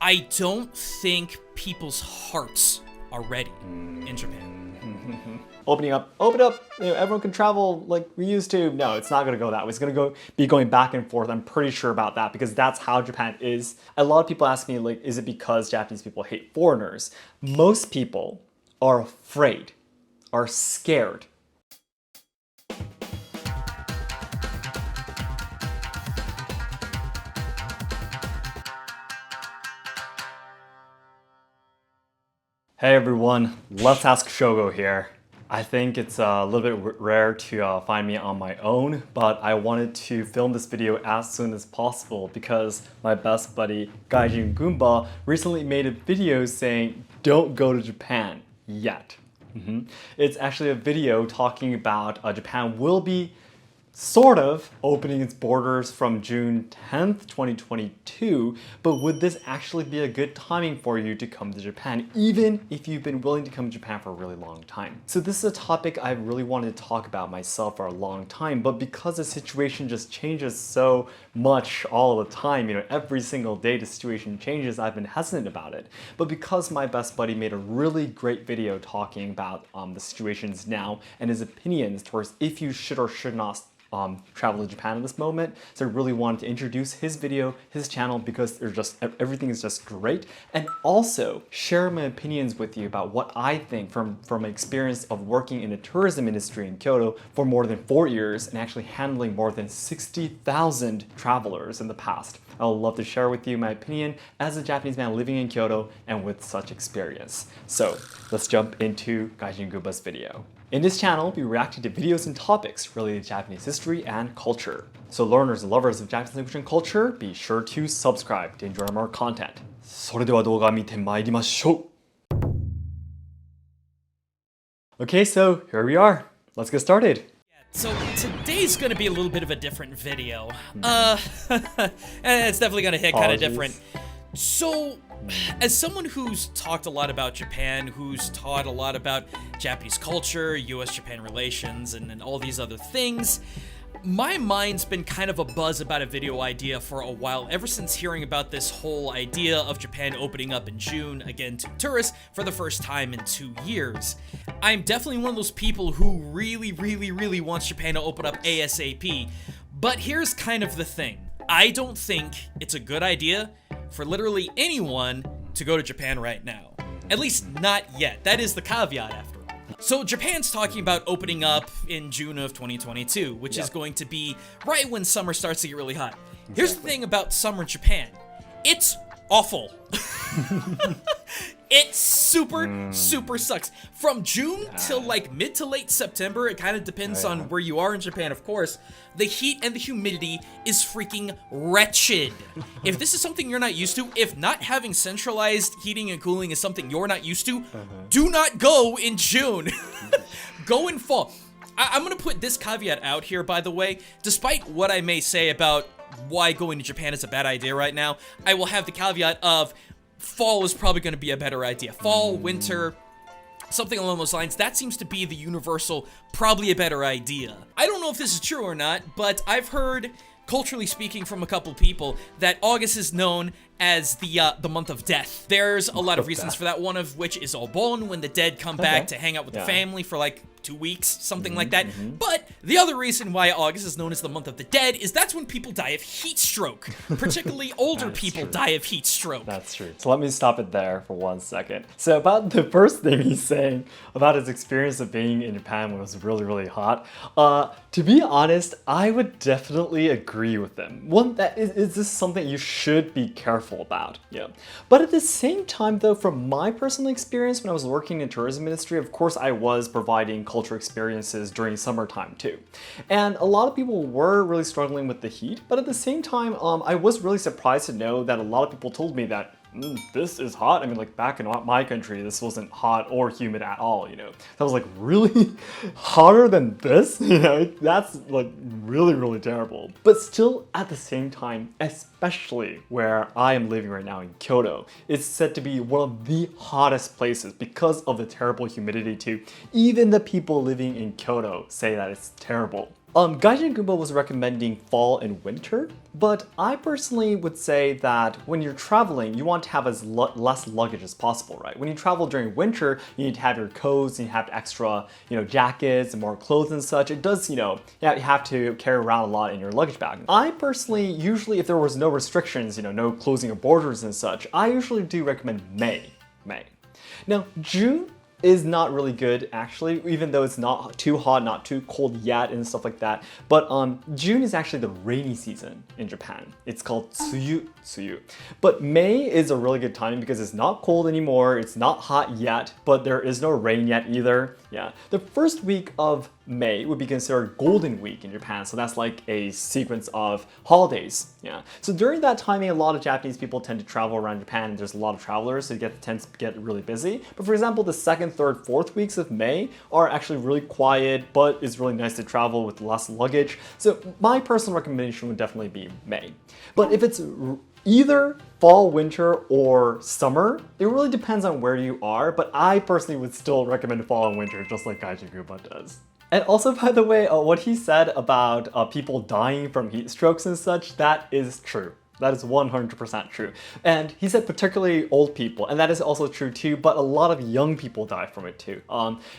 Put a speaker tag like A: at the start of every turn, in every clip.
A: I don't think people's hearts are ready in Japan.
B: Open up, everyone can travel like we used to. No, it's not gonna go that way. It's gonna be going back and forth. I'm pretty sure about that because that's how Japan is. A lot of people ask me, like, is it because Japanese people hate foreigners? Most people are afraid, are scared. Hey everyone, Let's Ask Shogo here. I think it's a little bit rare to find me on my own, but I wanted to film this video as soon as possible because my best buddy Gaijin Goombah recently made a video saying don't go to Japan yet. It's actually a video talking about Japan will be sort of opening its borders from June 10th, 2022, but would this actually be a good timing for you to come to Japan, even if you've been willing to come to Japan for a really long time? So this is a topic I really wanted to talk about myself for a long time, but because the situation just changes so much all the time, every single day the situation changes, I've been hesitant about it. But because my best buddy made a really great video talking about the situations now and his opinions towards if you should or should not travel to Japan at this moment. So I really wanted to introduce his video, his channel, because everything is just great, and also share my opinions with you about what I think from my experience of working in the tourism industry in Kyoto for more than 4 years and actually handling more than 60,000 travelers in the past. I would love to share with you my opinion as a Japanese man living in Kyoto and with such experience. So let's jump into Gaijin Goombah's video. In this channel, we react to videos and topics related to Japanese history and culture. So learners and lovers of Japanese language and culture, be sure to subscribe to enjoy more content. それでは動画見てまいりましょう. Okay, so here we are. Let's get started.
A: So today's gonna be a little bit of a different video. It's definitely gonna hit kind of different. So, as someone who's talked a lot about Japan, who's taught a lot about Japanese culture, US-Japan relations, and all these other things, my mind's been kind of abuzz about a video idea for a while, ever since hearing about this whole idea of Japan opening up in June, again to tourists, for the first time in 2 years. I'm definitely one of those people who really wants Japan to open up ASAP, but here's kind of the thing. I don't think it's a good idea for literally anyone to go to Japan right now. At least not yet. That is the caveat after all. So Japan's talking about opening up in June of 2022, which is going to be right when summer starts to get really hot. Here's the thing about summer in Japan. It's awful. It super sucks. From June till like mid to late September, it kind of depends on where you are in Japan, of course, the heat and the humidity is freaking wretched. If this is something you're not used to, if not having centralized heating and cooling is something you're not used to, do not go in June. Go in fall. I'm gonna put this caveat out here, by the way. Despite what I may say about why going to Japan is a bad idea right now, I will have the caveat of fall is probably going to be a better idea. Fall, winter, something along those lines. That seems to be the universal, probably a better idea. I don't know if this is true or not, but I've heard, culturally speaking, from a couple people that August is known as the month of death. There's a lot of reasons for that, one of which is Obon, when the dead come back to hang out with the family for like 2 weeks, something like that. But the other reason why August is known as the month of the dead is that's when people die of heat stroke. Particularly older people die of heat stroke.
B: That's true. So let me stop it there for 1 second. So about the first thing he's saying about his experience of being in Japan when it was really hot, to be honest, I would definitely agree with him. One, that is this something you should be careful about. But at the same time though, from my personal experience when I was working in the tourism industry, of course I was providing cultural experiences during summertime too. And a lot of people were really struggling with the heat, but at the same time, I was really surprised to know that a lot of people told me that this is hot. I mean, like back in my country, this wasn't hot or humid at all, That was like really hotter than this, That's like really terrible. But still, at the same time, especially where I am living right now in Kyoto, it's said to be one of the hottest places because of the terrible humidity too. Even the people living in Kyoto say that it's terrible. Gaijin Goombah was recommending fall and winter, but I personally would say that when you're traveling, you want to have as less luggage as possible, right? When you travel during winter, you need to have your coats, and you have extra, jackets and more clothes and such. It does, you have to carry around a lot in your luggage bag. I personally, usually if there was no restrictions, no closing of borders and such, I usually do recommend May. Now, June is not really good actually, even though it's not too hot, not too cold yet and stuff like that. But June is actually the rainy season in Japan. It's called tsuyu. But May is a really good time because it's not cold anymore, it's not hot yet, but there is no rain yet either. Yeah, the first week of May would be considered Golden Week in Japan, so that's like a sequence of holidays. Yeah, so during that timing, a lot of Japanese people tend to travel around Japan, and there's a lot of travelers, so it tends to get really busy. But for example, the second, third, fourth weeks of May are actually really quiet, but it's really nice to travel with less luggage. So my personal recommendation would definitely be May. But if it's either fall, winter, or summer, it really depends on where you are, but I personally would still recommend fall and winter, just like Gaijin Goombah does. And also, by the way, what he said about people dying from heat strokes and such, that is true. That is 100% true. And he said particularly old people, and that is also true too, but a lot of young people die from it too.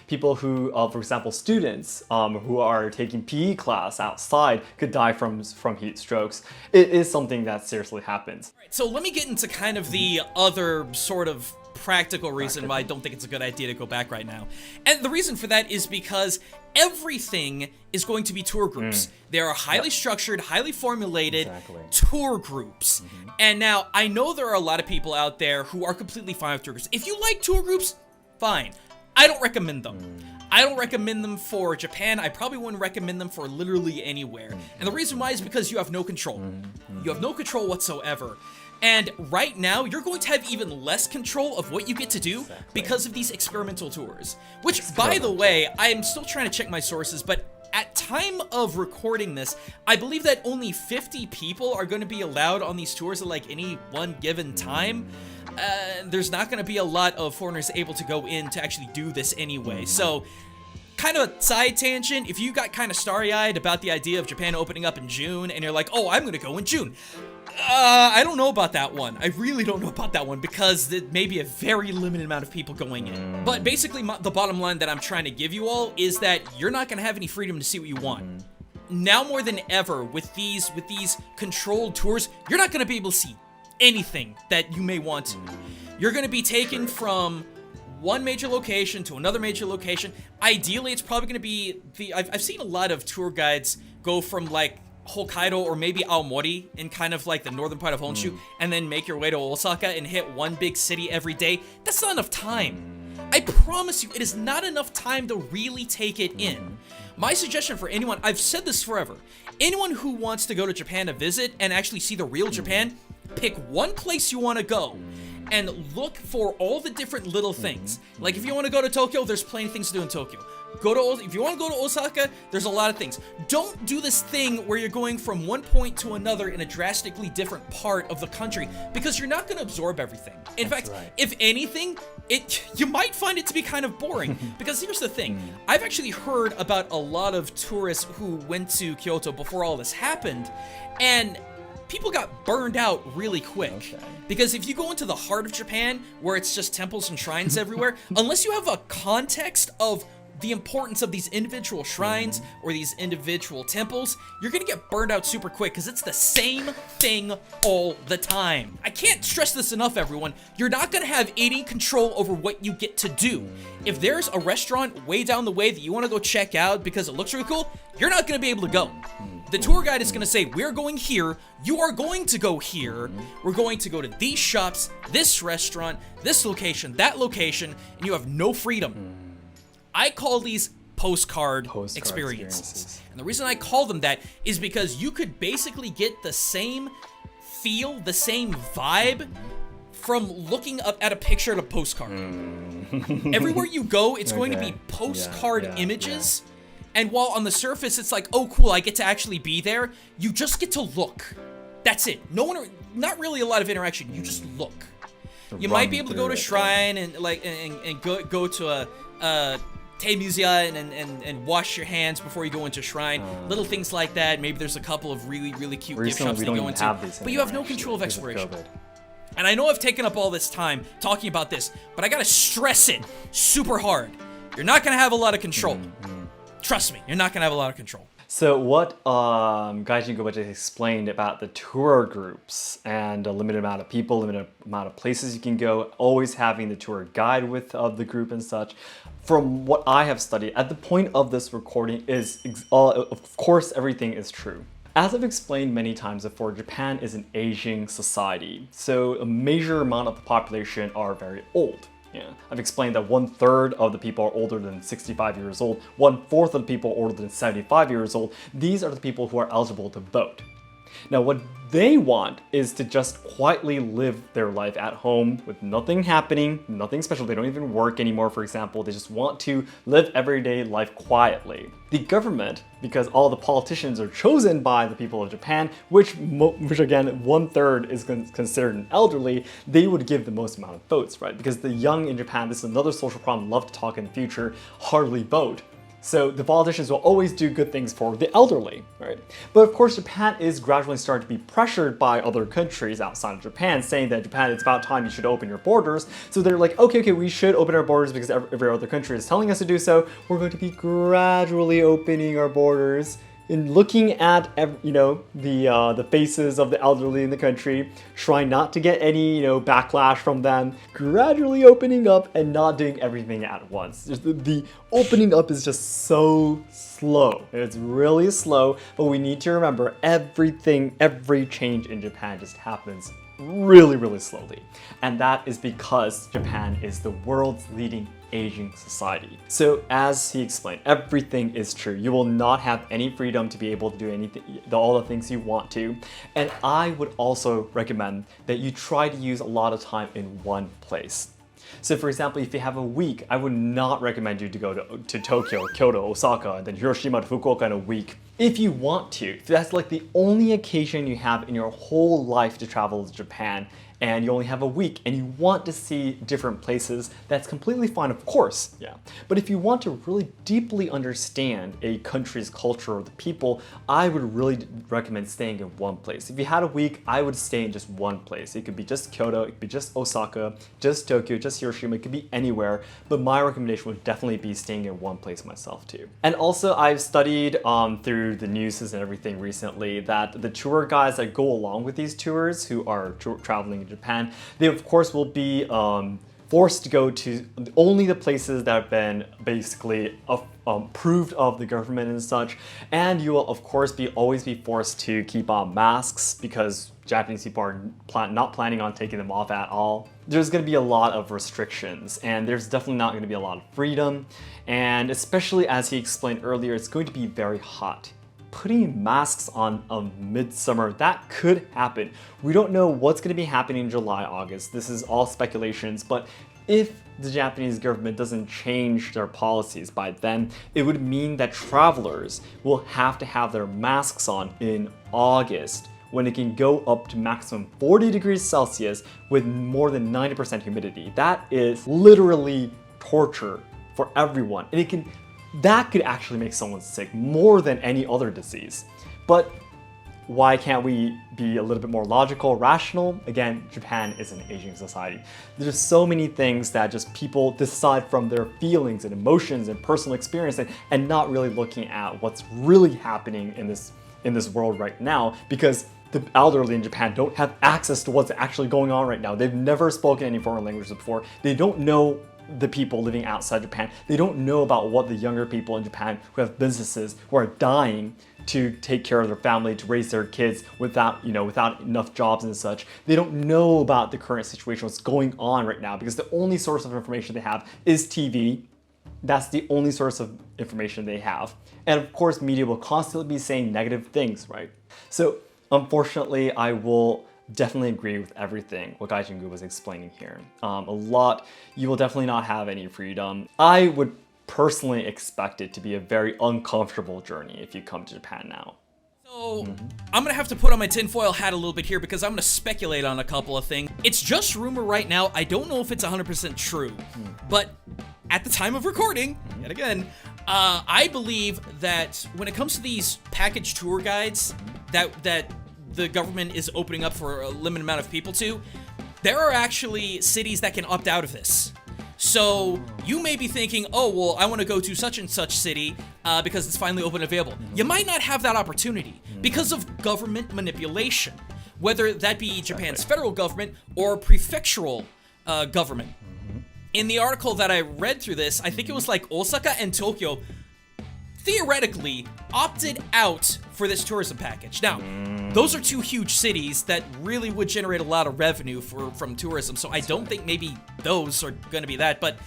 B: People who, for example, students who are taking PE class outside could die from heat strokes. It is something that seriously happens.
A: So let me get into kind of the other sort of practical reason why I don't think it's a good idea to go back right now. And the reason for that is because everything is going to be tour groups. They are highly structured, highly formulated tour groups. And now, I know there are a lot of people out there who are completely fine with tour groups. If you like tour groups, fine. I don't recommend them. I don't recommend them for Japan. I probably wouldn't recommend them for literally anywhere. And the reason why is because you have no control. You have no control whatsoever. And right now, you're going to have even less control of what you get to do because of these experimental tours. Which, by the way, I am still trying to check my sources, but at time of recording this, I believe that only 50 people are going to be allowed on these tours at like any one given time. There's not going to be a lot of foreigners able to go in to actually do this anyway. So, kind of a side tangent, if you got kind of starry-eyed about the idea of Japan opening up in June, and you're like, oh, I'm going to go in June. I don't know about that one. I really don't know about that one because there may be a very limited amount of people going in. But basically, the bottom line that I'm trying to give you all is that you're not going to have any freedom to see what you want. Now more than ever, with these controlled tours, you're not going to be able to see anything that you may want to. You're going to be taken from one major location to another major location. Ideally, it's probably going to be I've seen a lot of tour guides go from like Hokkaido or maybe Aomori in kind of like the northern part of Honshu and then make your way to Osaka and hit one big city every day. That's not enough time. I promise you, it is not enough time to really take it in. My suggestion for anyone, I've said this forever, anyone who wants to go to Japan to visit and actually see the real Japan, pick one place you want to go and look for all the different little things. Like if you want to go to Tokyo, there's plenty of things to do in Tokyo. If you want to go to Osaka, there's a lot of things. Don't do this thing where you're going from one point to another in a drastically different part of the country because you're not going to absorb everything. In fact, if anything, you might find it to be kind of boring because here's the thing. I've actually heard about a lot of tourists who went to Kyoto before all this happened, and people got burned out really quick. Because if you go into the heart of Japan, where it's just temples and shrines everywhere, unless you have a context of the importance of these individual shrines or these individual temples, you're gonna get burned out super quick because it's the same thing all the time. I can't stress this enough, everyone. You're not gonna have any control over what you get to do. If there's a restaurant way down the way that you wanna go check out because it looks really cool, you're not gonna be able to go. The tour guide is gonna say, we're going here, you are going to go here, we're going to go to these shops, this restaurant, this location, that location, and you have no freedom. I call these postcard experiences. And the reason I call them that is because you could basically get the same feel, the same vibe from looking up at a picture at a postcard. Everywhere you go, it's going to be postcard images. And while on the surface, it's like, oh, cool, I get to actually be there, you just get to look. That's it. Not really a lot of interaction. You just look. You might be able to go to a shrine and like and go to a Teimusia and wash your hands before you go into shrine. Little things like that. Maybe there's a couple of really cute gift shops that you go into. But you have no control of exploration. And I know I've taken up all this time talking about this, but I gotta stress it super hard. You're not gonna have a lot of control. Trust me, you're not gonna have a lot of control.
B: So what Gaijin Goombah just explained about the tour groups and a limited amount of people, limited amount of places you can go, always having the tour guide with the group and such. From what I have studied, at the point of this recording is, of course, everything is true. As I've explained many times before, Japan is an aging society, so a major amount of the population are very old. Yeah. I've explained that 1/3 of the people are older than 65 years old, 1/4 of the people are older than 75 years old. These are the people who are eligible to vote. Now, what they want is to just quietly live their life at home with nothing happening, nothing special. They don't even work anymore, for example. They just want to live everyday life quietly. The government, because all the politicians are chosen by the people of Japan, which again, 1/3 is considered an elderly, they would give the most amount of votes, right? Because the young in Japan, this is another social problem, love to talk in the future, hardly vote. So the politicians will always do good things for the elderly, right? But of course, Japan is gradually starting to be pressured by other countries outside of Japan, saying that Japan, it's about time you should open your borders. So they're like, okay, we should open our borders because every other country is telling us to do so. We're going to be gradually opening our borders. In looking at the faces of the elderly in the country, trying not to get any backlash from them, gradually opening up and not doing everything at once. The opening up is just so slow. It's really slow, but we need to remember every change in Japan just happens really slowly. And that is because Japan is the world's leading aging society. So as he explained, everything is true. You will not have any freedom to be able to do anything, all the things you want to. And I would also recommend that you try to use a lot of time in one place. So for example, if you have a week, I would not recommend you to go to Tokyo, Kyoto, Osaka, and then Hiroshima to Fukuoka in a week. If you want to, if that's like the only occasion you have in your whole life to travel to Japan, and you only have a week and you want to see different places, that's completely fine, of course, yeah. But if you want to really deeply understand a country's culture or the people, I would really recommend staying in one place. If you had a week, I would stay in just one place. It could be just Kyoto, it could be just Osaka, just Tokyo, just Hiroshima, it could be anywhere, but my recommendation would definitely be staying in one place myself too. And also, I've studied through the news and everything recently that the tour guides that go along with these tours who are traveling in Japan, they of course will be forced to go to only the places that have been basically approved of the government and such, and you will of course always be forced to keep on masks because Japanese people are not planning on taking them off at all. There's going to be a lot of restrictions, and there's definitely not going to be a lot of freedom, and especially as he explained earlier, it's going to be very hot. Putting masks on midsummer, that could happen. We don't know what's going to be happening in July, August. This is all speculations, but if the Japanese government doesn't change their policies by then, it would mean that travelers will have to have their masks on in August, when it can go up to maximum 40 degrees Celsius with more than 90% humidity. That is literally torture for everyone. And that could actually make someone sick more than any other disease. But why can't we be a little bit more logical, rational? Again, Japan is an aging society. There's so many things that just people decide from their feelings and emotions and personal experience and not really looking at what's really happening in this world right now, because the elderly in Japan don't have access to what's actually going on right now. They've never spoken any foreign languages before. They don't know the people living outside Japan. They don't know about what the younger people in Japan who have businesses, who are dying to take care of their family, to raise their kids without enough jobs and such. They don't know about the current situation, what's going on right now, because the only source of information they have is TV. That's the only source of information they have. And of course, media will constantly be saying negative things, right? So unfortunately, I will definitely agree with everything what Gaijin Goombah was explaining here. You will definitely not have any freedom. I would personally expect it to be a very uncomfortable journey if you come to Japan now.
A: So, I'm gonna have to put on my tinfoil hat a little bit here because I'm gonna speculate on a couple of things. It's just rumor right now. I don't know if it's 100% true, but at the time of recording, yet again, I believe that when it comes to these package tour guides that the government is opening up for a limited amount of people to, there are actually cities that can opt out of this. So you may be thinking, oh, well, I want to go to such and such city because it's finally open and available. You might not have that opportunity because of government manipulation, whether that be Japan's federal government or prefectural government. In the article that I read through this, I think it was like Osaka and Tokyo theoretically opted out for this tourism package. Now, those are two huge cities that really would generate a lot of revenue from tourism, so I don't think maybe those are going to be that, but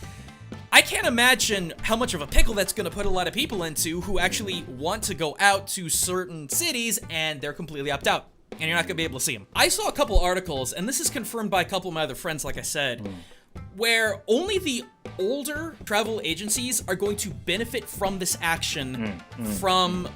A: I can't imagine how much of a pickle that's going to put a lot of people into who actually want to go out to certain cities and they're completely opt out, and you're not going to be able to see them. I saw a couple articles, and this is confirmed by a couple of my other friends, like I said, where only the older travel agencies are going to benefit from this action from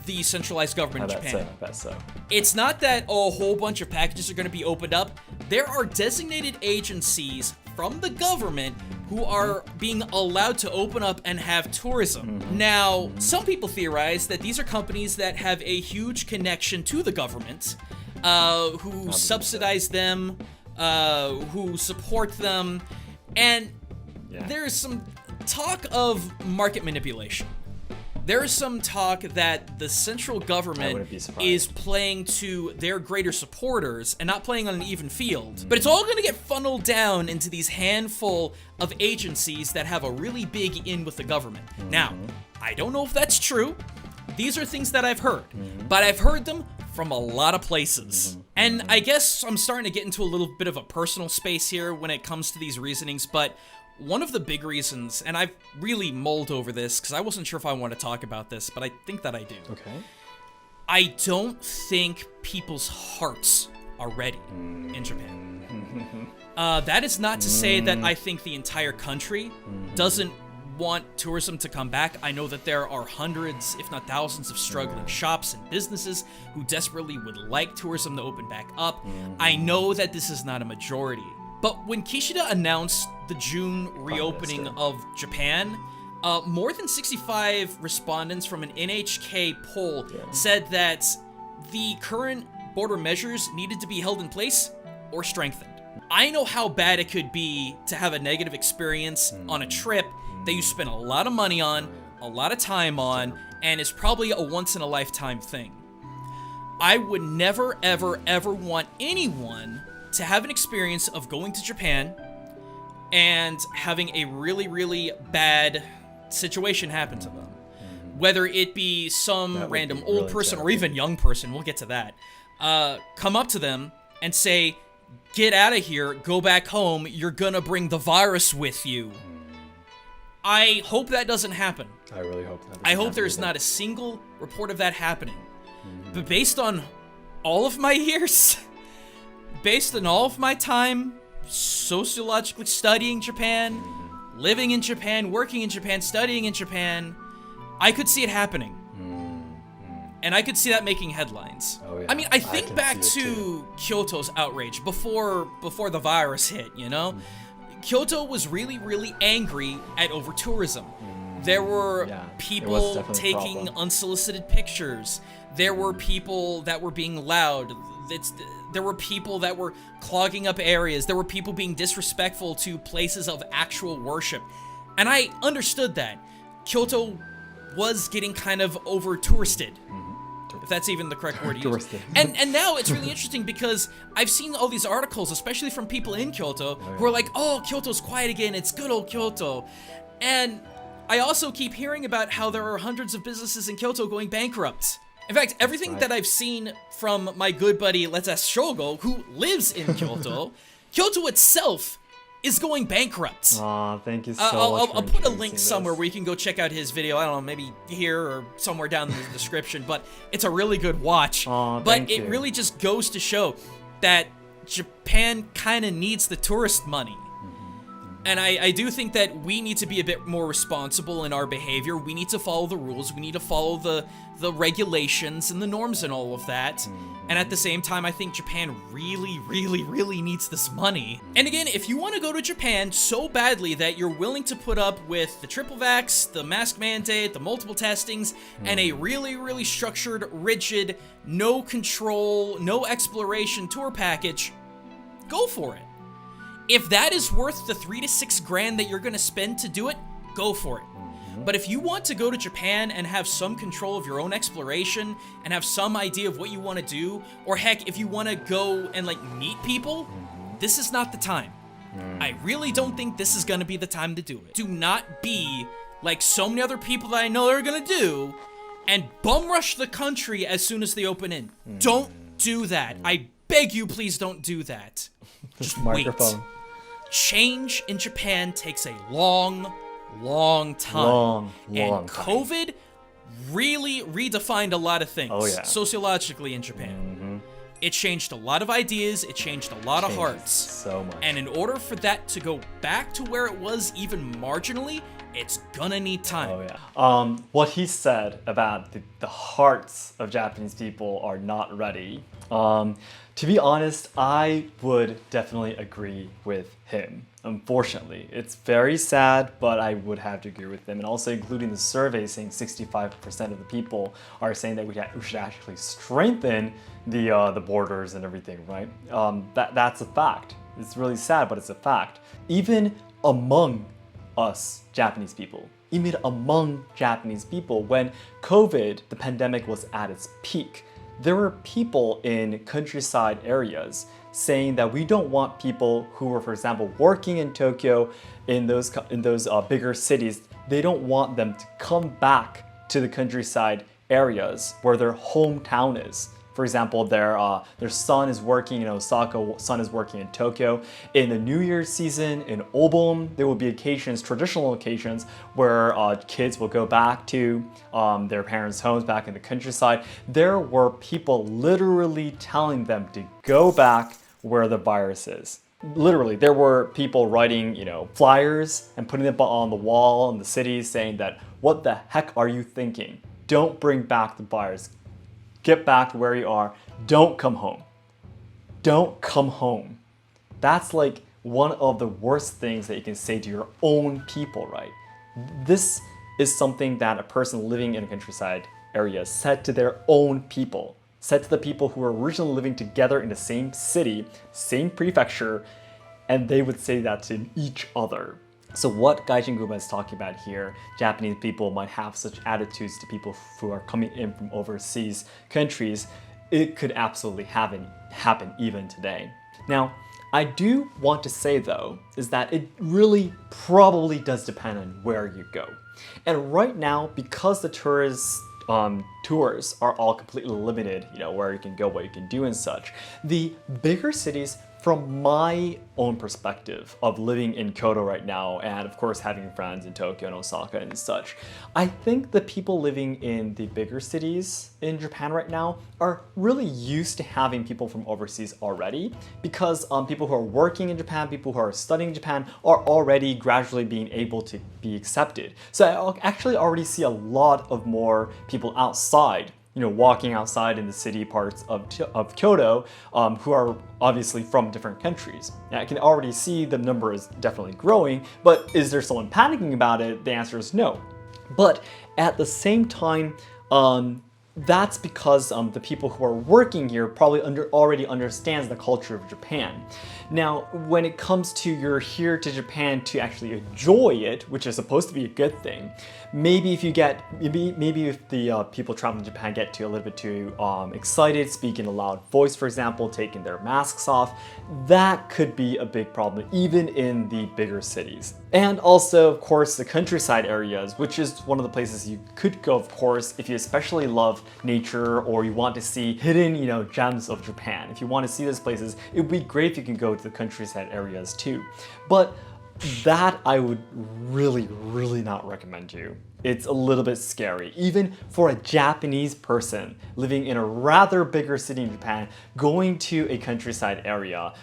A: the centralized government in Japan.
B: I bet so.
A: It's not that a whole bunch of packages are going to be opened up. There are designated agencies from the government who are being allowed to open up and have tourism. Now, some people theorize that these are companies that have a huge connection to the government, who subsidize them, who support them, and there's some talk of market manipulation. There is some talk that the central government is playing to their greater supporters and not playing on an even field. But it's all going to get funneled down into these handful of agencies that have a really big in with the government. Now, I don't know if that's true. These are things that I've heard, but I've heard them from a lot of places. And I guess I'm starting to get into a little bit of a personal space here when it comes to these reasonings, but one of the big reasons, and I've really mulled over this because I wasn't sure if I want to talk about this, but I think that I do.
B: Okay.
A: I don't think people's hearts are ready in Japan. That is not to say that I think the entire country doesn't want tourism to come back. I know that there are hundreds, if not thousands, of struggling shops and businesses who desperately would like tourism to open back up. I know that this is not a majority. But when Kishida announced the June reopening of Japan, more than 65 respondents from an NHK poll said that the current border measures needed to be held in place or strengthened. I know how bad it could be to have a negative experience on a trip that you spent a lot of money on, a lot of time on, and is probably a once-in-a-lifetime thing. I would never, ever, ever want anyone to have an experience of going to Japan and having a really, really bad situation happen to them. Whether it be some random old person or even young person, we'll get to that, come up to them and say, get out of here, go back home, you're gonna bring the virus with you. I hope that doesn't happen.
B: I really hope that doesn't
A: I hope
B: happen
A: there's
B: either.
A: not a single report of that happening. But based on all of my years, based on all of my time sociologically studying Japan, living in Japan, working in Japan, studying in Japan, I could see it happening. And I could see that making headlines.
B: Oh, yeah.
A: I mean, I think back
B: see it
A: to Kyoto's outrage before the virus hit, you know? Kyoto was really, really angry at over-tourism. There were people taking unsolicited pictures. There were people that were being loud. There were people that were clogging up areas. There were people being disrespectful to places of actual worship. And I understood that. Kyoto was getting kind of over-touristed. If that's even the correct word to use. And now it's really interesting because I've seen all these articles, especially from people in Kyoto, who are like, oh, Kyoto's quiet again, it's good old Kyoto. And I also keep hearing about how there are hundreds of businesses in Kyoto going bankrupt. In fact, everything that I've seen from my good buddy, let's ask Shogo, who lives in Kyoto, Kyoto itself is going bankrupt.
B: Aw, thank you so much.
A: I'll put a link somewhere where you can go check out his video. I don't know, maybe here or somewhere down in the description, but it's a really good watch. But it really just goes to show that Japan kind of needs the tourist money. And I do think that we need to be a bit more responsible in our behavior. We need to follow the rules. We need to follow the regulations and the norms and all of that. And at the same time, I think Japan really, really, really needs this money. And again, if you want to go to Japan so badly that you're willing to put up with the triple vax, the mask mandate, the multiple testings, and a really, really structured, rigid, no control, no exploration tour package, go for it. If that is worth the $3 to $6 grand that you're gonna spend to do it, go for it. But if you want to go to Japan and have some control of your own exploration and have some idea of what you want to do, or heck, if you want to go and like meet people, this is not the time. I really don't think this is gonna be the time to do it. Do not be like so many other people that I know are gonna do and bum rush the country as soon as they open in. Don't do that. I beg you, please don't do that. Just
B: Microphone.
A: wait. Change in Japan takes a long time.
B: Long
A: and
B: time.
A: COVID really redefined a lot of things sociologically in Japan. It changed a lot of ideas, it changed a lot of hearts.
B: So much.
A: And in order for that to go back to where it was even marginally, it's gonna need time.
B: What he said about the hearts of Japanese people are not ready. To be honest, I would definitely agree with him. Unfortunately, it's very sad, but I would have to agree with him. And also including the survey saying 65% of the people are saying that we should actually strengthen the borders and everything, right? That's a fact. It's really sad, but it's a fact. Even among us Japanese people, when COVID, the pandemic, was at its peak, there were people in countryside areas saying that we don't want people who were, for example, working in Tokyo, in those bigger cities, they don't want them to come back to the countryside areas where their hometown is. For example, their son is working in Osaka, son is working in Tokyo. In the New Year's season in Obon, there will be occasions, traditional occasions, where kids will go back to their parents' homes back in the countryside. There were people literally telling them to go back where the virus is. Literally, there were people writing, flyers and putting them on the wall in the cities saying that, what the heck are you thinking? Don't bring back the virus. Get back to where you are. Don't come home. Don't come home. That's like one of the worst things that you can say to your own people, right? This is something that a person living in a countryside area said to their own people, said to the people who were originally living together in the same city, same prefecture, and they would say that to each other. So what Gaijin Goombah is talking about here, Japanese people might have such attitudes to people who are coming in from overseas countries, it could absolutely happen even today. Now, I do want to say though, is that it really probably does depend on where you go. And right now, because the tours are all completely limited, where you can go, what you can do and such, the bigger cities, from my own perspective of living in Kyoto right now, and of course having friends in Tokyo and Osaka and such, I think the people living in the bigger cities in Japan right now are really used to having people from overseas already, because people who are working in Japan, people who are studying in Japan are already gradually being able to be accepted. So I actually already see a lot of more people outside, walking outside in the city parts of Kyoto, who are obviously from different countries. Now, I can already see the number is definitely growing, but is there someone panicking about it? The answer is no. But at the same time, that's because the people who are working here probably already understands the culture of Japan. Now, when it comes to you're here to Japan to actually enjoy it, which is supposed to be a good thing, maybe if the people traveling to Japan get a little bit too excited, speak in a loud voice, for example, taking their masks off, that could be a big problem, even in the bigger cities. And also, of course, the countryside areas, which is one of the places you could go, of course, if you especially love nature or you want to see hidden, gems of Japan. If you want to see those places, it would be great if you can go to the countryside areas too. But that I would really, really not recommend you. It's a little bit scary. Even for a Japanese person living in a rather bigger city in Japan, going to a countryside area,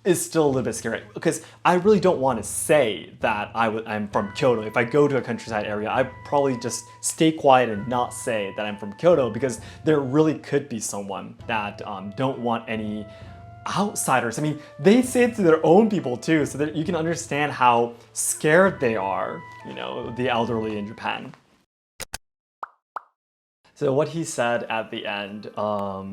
B: is still a little bit scary, because I really don't want to say that I'm from Kyoto. If I go to a countryside area, I probably just stay quiet and not say that I'm from Kyoto, because there really could be someone that don't want any outsiders. I mean, they say it to their own people too, so that you can understand how scared they are, you know, the elderly in Japan. So what he said at the end,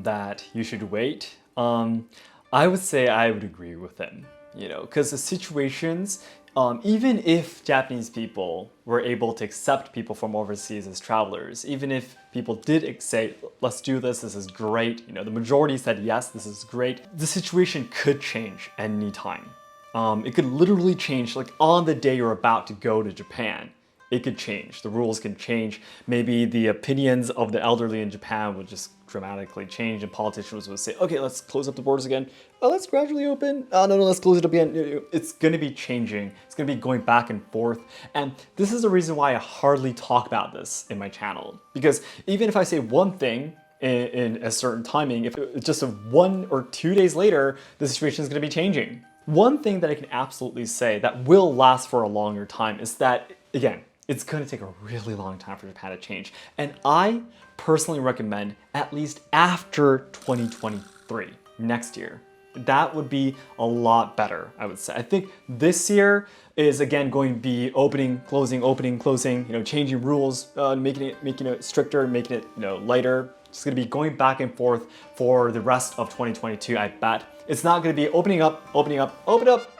B: that you should wait, I would say I would agree with him, you know, because the situations, even if Japanese people were able to accept people from overseas as travelers, even if people did say, let's do this, this is great, you know, the majority said, yes, this is great, the situation could change anytime. It could literally change, like on the day you're about to go to Japan. It could change. The rules can change. Maybe the opinions of the elderly in Japan would just dramatically change, and politicians would say, okay, let's close up the borders again. Oh, let's gradually open. Oh, no, let's close it up again. It's going to be changing. It's going to be going back and forth. And this is the reason why I hardly talk about this in my channel. Because even if I say one thing in a certain timing, if it's just 1 or 2 days later, the situation is going to be changing. One thing that I can absolutely say that will last for a longer time is that, again, it's going to take a really long time for Japan to change. And I personally recommend at least after 2023, next year. That would be a lot better, I would say. I think this year is again going to be opening, closing, you know, changing rules, making it stricter, making it, you know, lighter. It's going to be going back and forth for the rest of 2022, I bet. It's not going to be open up, you know,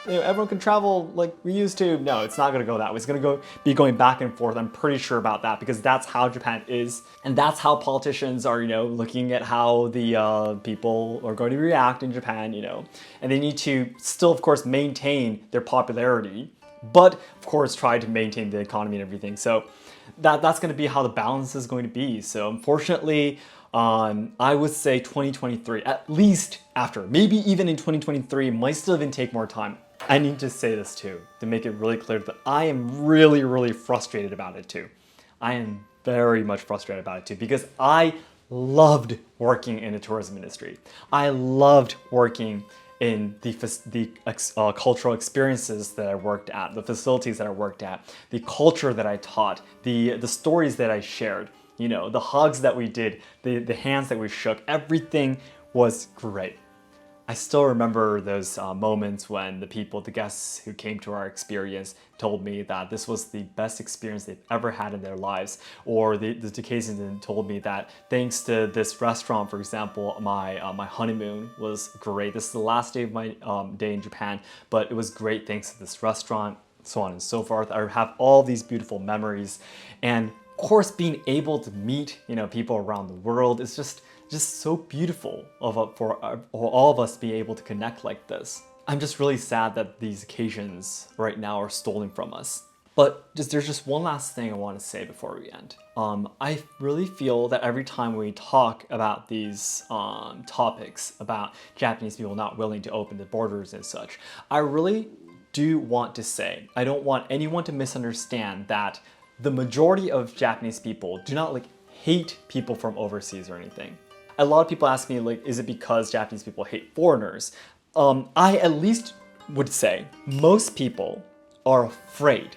B: everyone can travel like we used to. No, it's not going to go that way. It's going to be going back and forth. I'm pretty sure about that, because that's how Japan is. And that's how politicians are, you know, looking at how the people are going to react in Japan, you know. And they need to still, of course, maintain their popularity, but of course try to maintain the economy and everything. So that's going to be how the balance is going to be. So unfortunately, I would say 2023, at least after, maybe even in 2023, might still even take more time. I need to say this too, to make it really clear that I am really, really frustrated about it too. I am very much frustrated about it too, because I loved working in the tourism industry. I loved working in the cultural experiences that I worked at, the facilities that I worked at, the culture that I taught, the stories that I shared, you know, the hugs that we did, the hands that we shook, everything was great. I still remember those moments when the guests who came to our experience told me that this was the best experience they've ever had in their lives. Or the occasion told me that thanks to this restaurant, for example, my honeymoon was great. This is the last day of my day in Japan, but it was great thanks to this restaurant, so on and so forth. I have all these beautiful memories. And of course, being able to meet, you know, people around the world is just so beautiful for all of us to be able to connect like this. I'm just really sad that these occasions right now are stolen from us. But there's just one last thing I want to say before we end. I really feel that every time we talk about these topics about Japanese people not willing to open the borders and such, I really do want to say, I don't want anyone to misunderstand that the majority of Japanese people do not like hate people from overseas or anything. A lot of people ask me, like, is it because Japanese people hate foreigners? I at least would say most people are afraid,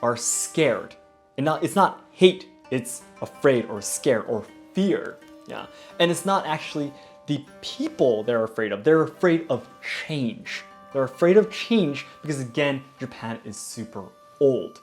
B: are scared. And it's not hate, it's afraid or scared or fear. Yeah. And it's not actually the people they're afraid of. They're afraid of change. They're afraid of change because, again, Japan is super old.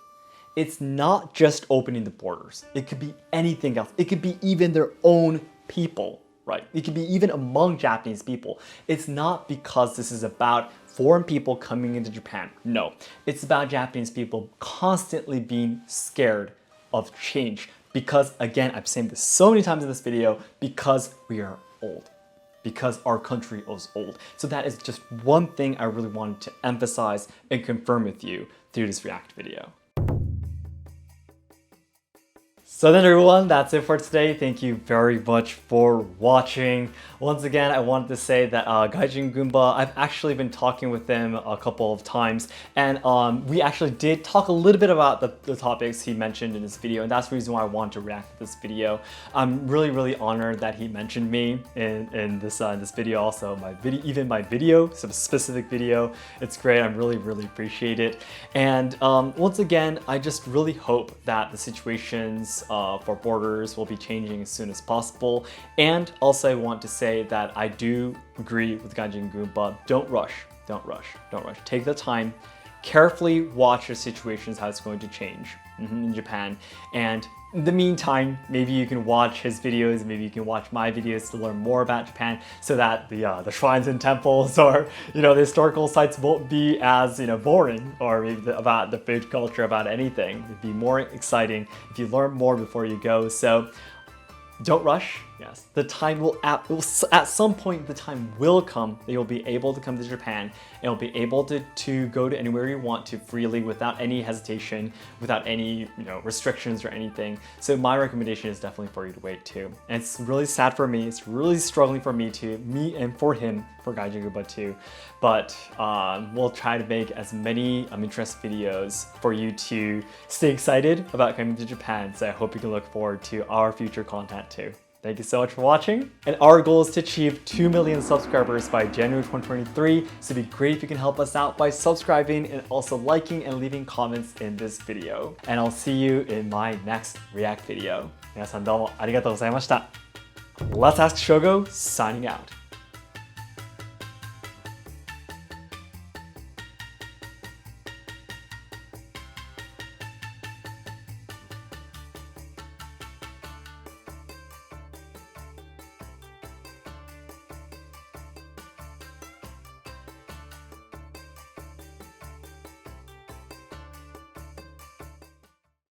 B: It's not just opening the borders. It could be anything else. It could be even their own people, right? It could be even among Japanese people. It's not because this is about foreign people coming into Japan. No, it's about Japanese people constantly being scared of change. Because, again, I've said this so many times in this video, because we are old. Because our country is old. So that is just one thing I really wanted to emphasize and confirm with you through this React video. So then everyone, that's it for today. Thank you very much for watching. Once again, I wanted to say that Gaijin Goombah, I've actually been talking with him a couple of times, and we actually did talk a little bit about the topics he mentioned in this video, and that's the reason why I wanted to react to this video. I'm really honored that he mentioned me in this video, also even my video, some specific video. It's great. I really appreciate it. And once again, I just really hope that the situations for borders will be changing as soon as possible. And also I want to say that I do agree with Gaijin Goombah. Don't rush. Take the time, carefully watch your situations, how it's going to change in Japan. And in the meantime, maybe you can watch his videos, maybe you can watch my videos to learn more about Japan, so that the shrines and temples, or the historical sites won't be as boring, or maybe about the food culture, about anything. It'd be more exciting if you learn more before you go. So don't rush. Yes, the time will at some point the time will come that you'll be able to come to Japan, and you'll be able to go to anywhere you want to freely, without any hesitation, without any restrictions or anything. So my recommendation is definitely for you to wait too. And it's really sad for me. It's really struggling for me and for him, for Gaijin Goombah too. But we'll try to make as many interest videos for you to stay excited about coming to Japan. So I hope you can look forward to our future content too. Thank you so much for watching. And our goal is to achieve 2 million subscribers by January 2023. So it'd be great if you can help us out by subscribing and also liking and leaving comments in this video. And I'll see you in my next React video. 皆さんどうもありがとうございました。Let's Ask Shogo signing out.